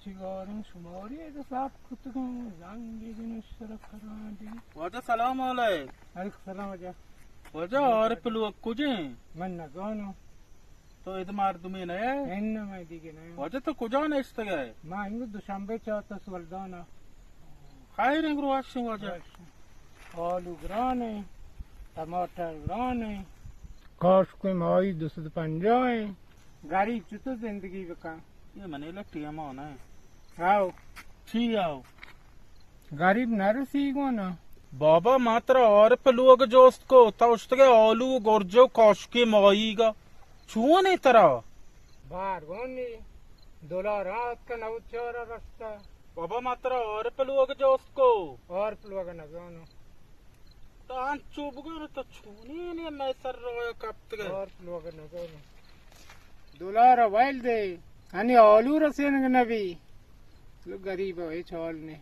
چیگارم شماری حساب کتگم زنگی نشتر خرادی واجه سلام علیک. علیکم سلام وجه واجه عارف لوگ کجا؟ من نگانو تو اید مردمی نه؟ این ما دیگه نه واجه تو کجا نشته؟ ما اینو دوشنبه چهارتا سولدانا خیر این رو هستیم واجه. آلو گرانه टमाटर ग्राने काश कोई माई 250 गरीब चुतो जिंदगी बका ये मने लट्टी मां ना आओ ठीक आओ गरीब नरसी को ना बाबा मात्र और पलुग जोस्त को ता उसके आलू गोरजो काश के माईगा छुआ नहीं तरह बाहर गोनी $1 रात का नवचारा रास्ता बाबा मात्र और पलुग जोस्त को और पलुग ना गानो तान चुप गए तो छूनी नहीं मैं सर रोया कब तक और लोग न करो $1 वाइल दे अनि आलू रसेन नबी लो गरीब है छोल ने